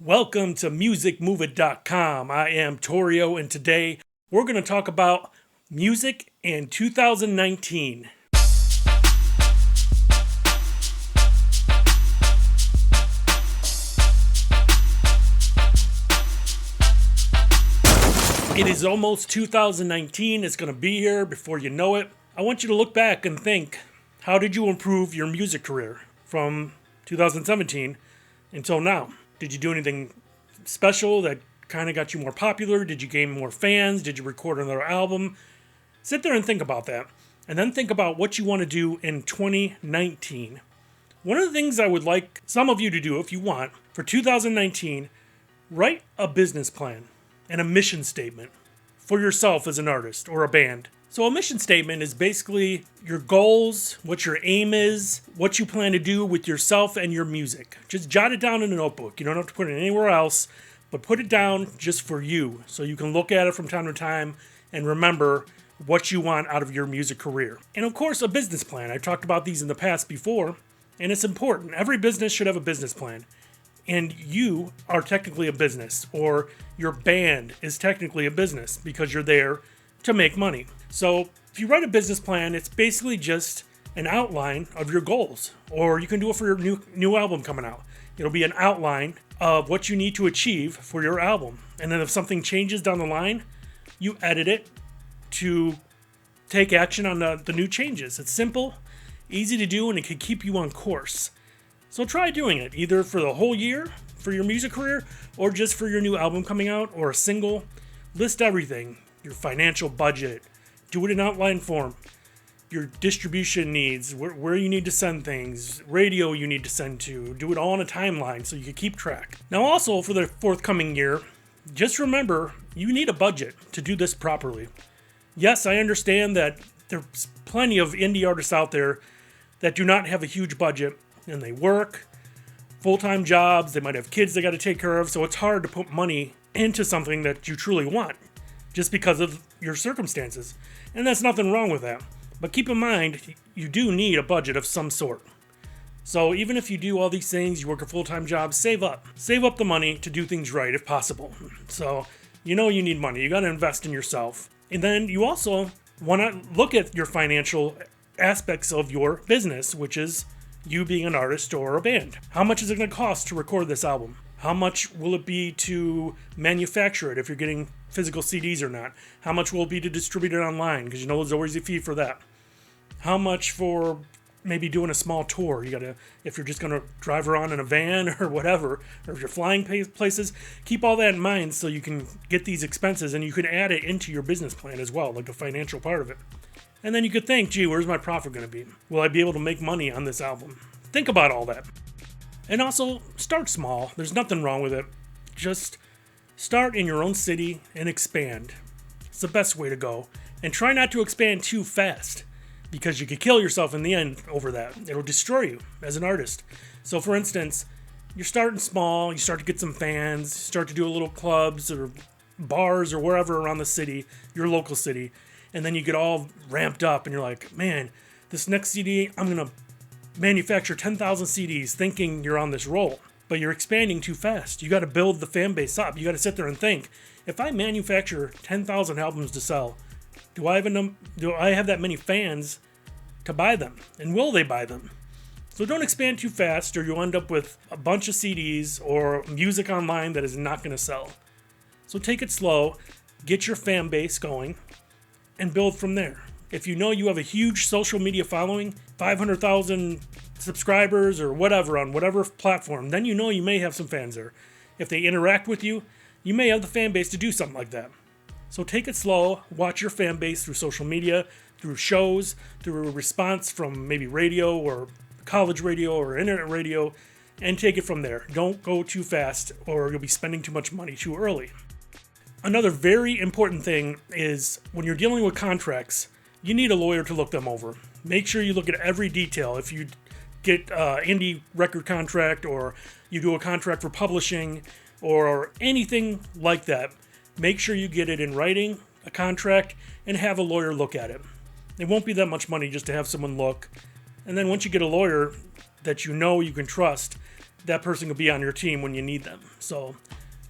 Welcome to musicmoveit.com. I am Torio, and today we're going to talk about music in 2019. It is almost 2019. It's going to be here before you know it. I want you to look back and think, how did you improve your music career from 2017 until now? Did you do anything special that kind of got you more popular? Did you gain more fans? Did you record another album? Sit there and think about that. And then think about what you want to do in 2019. One of the things I would like some of you to do, if you want, for 2019, write a business plan and a mission statement for yourself as an artist or a band. So a mission statement is basically your goals, what your aim is, what you plan to do with yourself and your music. Just jot it down in a notebook. You don't have to put it anywhere else, but put it down just for you so you can look at it from time to time and remember what you want out of your music career. And of course, a business plan. I've talked about these in the past before, and it's important. Every business should have a business plan. And you are technically a business, or your band is technically a business because you're there to make money. So if you write a business plan, it's basically just an outline of your goals, or you can do it for your new album coming out. It'll be an outline of what you need to achieve for your album. And then if something changes down the line, you edit it to take action on the new changes. It's simple, easy to do, and it can keep you on course. So try doing it, either for the whole year, for your music career, or just for your new album coming out, or a single. List everything, your financial budget, do it in outline form, your distribution needs, where you need to send things, radio you need to send to, do it all on a timeline so you can keep track. Now also, for the forthcoming year, just remember, you need a budget to do this properly. Yes, I understand that there's plenty of indie artists out there that do not have a huge budget, and they work full-time jobs, they might have kids they got to take care of, so it's hard to put money into something that you truly want just because of your circumstances. And there's nothing wrong with that. But keep in mind, you do need a budget of some sort. So even if you do all these things, you work a full-time job, save up. Save up the money to do things right if possible. So you know you need money. You got to invest in yourself. And then you also want to look at your financial aspects of your business, which is you being an artist or a band. How much is it going to cost to record this album? How much will it be to manufacture it if you're getting physical CDs or not? How much will it be to distribute it online? Because you know there's always a fee for that. How much for maybe doing a small tour? You gotta, if you're just going to drive around in a van or whatever, or if you're flying places, keep all that in mind so you can get these expenses and you can add it into your business plan as well, like the financial part of it. And then you could think, gee, where's my profit going to be? Will I be able to make money on this album? Think about all that. And also, start small. There's nothing wrong with it. Just start in your own city and expand. It's the best way to go. And try not to expand too fast, because you could kill yourself in the end over that. It'll destroy you as an artist. So for instance, you're starting small, you start to get some fans, start to do a little clubs or bars or wherever around the city, your local city. And then you get all ramped up and you're like, man, this next CD, I'm going to manufacture 10,000 CDs thinking you're on this roll. But you're expanding too fast. You got to build the fan base up. You got to sit there and think, if I manufacture 10,000 albums to sell, do I have that many fans to buy them? And will they buy them? So don't expand too fast or you'll end up with a bunch of CDs or music online that is not going to sell. So take it slow, get your fan base going, and build from there. If you know you have a huge social media following, 500,000 subscribers or whatever on whatever platform, then you know you may have some fans there. If they interact with you, you may have the fan base to do something like that. So take it slow, watch your fan base through social media, through shows, through a response from maybe radio or college radio or internet radio, and take it from there. Don't go too fast or you'll be spending too much money too early. Another very important thing is when you're dealing with contracts, you need a lawyer to look them over. Make sure you look at every detail. If you get an indie record contract or you do a contract for publishing or anything like that, make sure you get it in writing, a contract, and have a lawyer look at it. It won't be that much money just to have someone look. And then once you get a lawyer that you know you can trust, that person could be on your team when you need them. So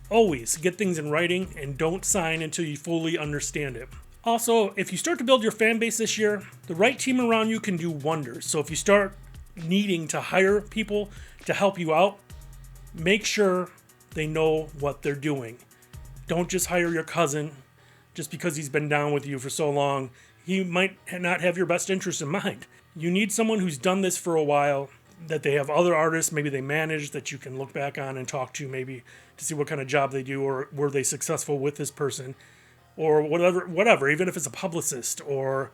always get things in writing and don't sign until you fully understand it. Also, if you start to build your fan base this year, the right team around you can do wonders. So if you start needing to hire people to help you out, make sure they know what they're doing. Don't just hire your cousin just because he's been down with you for so long. He might not have your best interest in mind. You need someone who's done this for a while, that they have other artists, maybe they manage, that you can look back on and talk to maybe to see what kind of job they do, or were they successful with this person, or whatever, even if it's a publicist or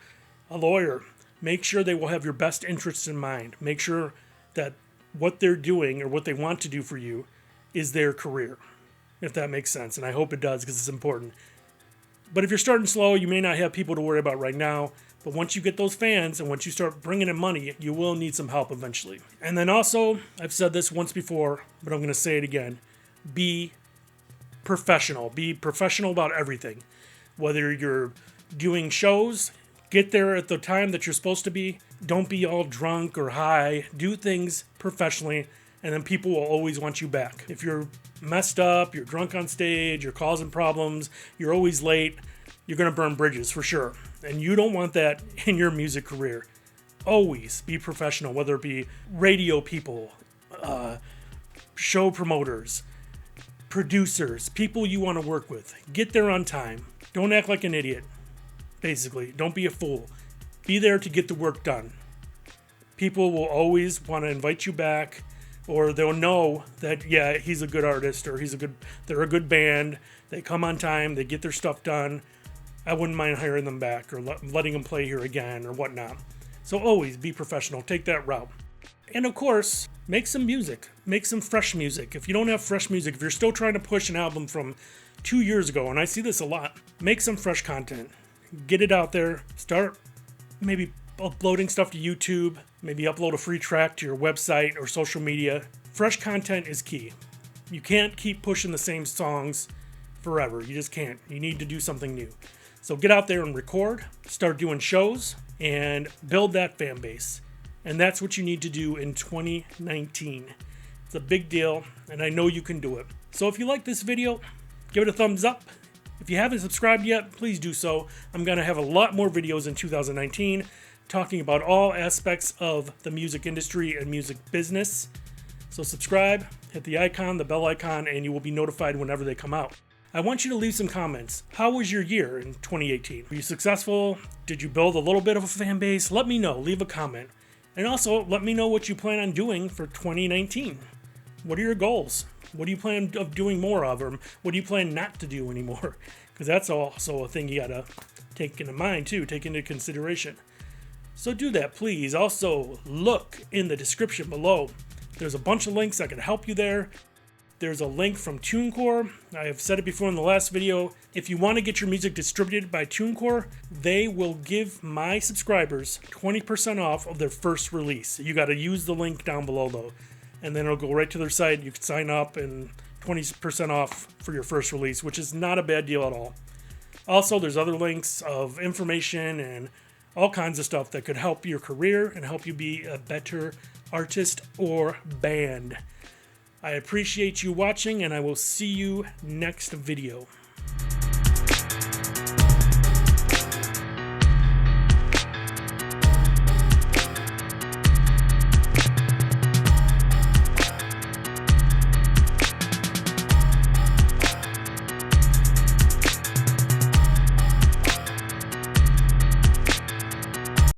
a lawyer. Make sure they will have your best interests in mind. Make sure that what they're doing or what they want to do for you is their career, if that makes sense. And I hope it does, because it's important. But if you're starting slow, you may not have people to worry about right now. But once you get those fans and once you start bringing in money, you will need some help eventually. And then also, I've said this once before, but I'm going to say it again. Be professional. Be professional about everything. Whether you're doing shows, get there at the time that you're supposed to be. Don't be all drunk or high. Do things professionally, and then people will always want you back. If you're messed up, you're drunk on stage, you're causing problems, you're always late, you're going to burn bridges for sure. And you don't want that in your music career. Always be professional, whether it be radio people, show promoters, producers, people you want to work with. Get there on time. Don't act like an idiot, basically. Don't be a fool. Be there to get the work done. People will always want to invite you back, or they'll know that, yeah, he's a good artist, or they're a good band. They come on time, they get their stuff done. I wouldn't mind hiring them back or letting them play here again or whatnot. So always be professional. Take that route. And of course, make some music. Make some fresh music. If you don't have fresh music, if you're still trying to push an album from 2 years ago, and I see this a lot, make some fresh content. Get it out there. Start maybe uploading stuff to YouTube. Maybe upload a free track to your website or social media. Fresh content is key. You can't keep pushing the same songs forever. You just can't. You need to do something new. So get out there and record, start doing shows, and build that fan base. And that's what you need to do in 2019. It's a big deal, and I know you can do it. So if you like this video, give it a thumbs up. If you haven't subscribed yet, please do so. I'm going to have a lot more videos in 2019 talking about all aspects of the music industry and music business. So subscribe, hit the icon, the bell icon, and you will be notified whenever they come out. I want you to leave some comments. How was your year in 2018? Were you successful? Did you build a little bit of a fan base? Let me know. Leave a comment. And also, let me know what you plan on doing for 2019. What are your goals? What do you plan of doing more of? Or what do you plan not to do anymore? Because that's also a thing you got to take into mind, too. Take into consideration. So do that, please. Also, look in the description below. There's a bunch of links that can help you there. There's a link from TuneCore. I have said it before in the last video. If you want to get your music distributed by TuneCore, they will give my subscribers 20% off of their first release. You got to use the link down below, though. And then it'll go right to their site. You can sign up and 20% off for your first release, which is not a bad deal at all. Also, there's other links of information and all kinds of stuff that could help your career and help you be a better artist or band. I appreciate you watching, and I will see you next video.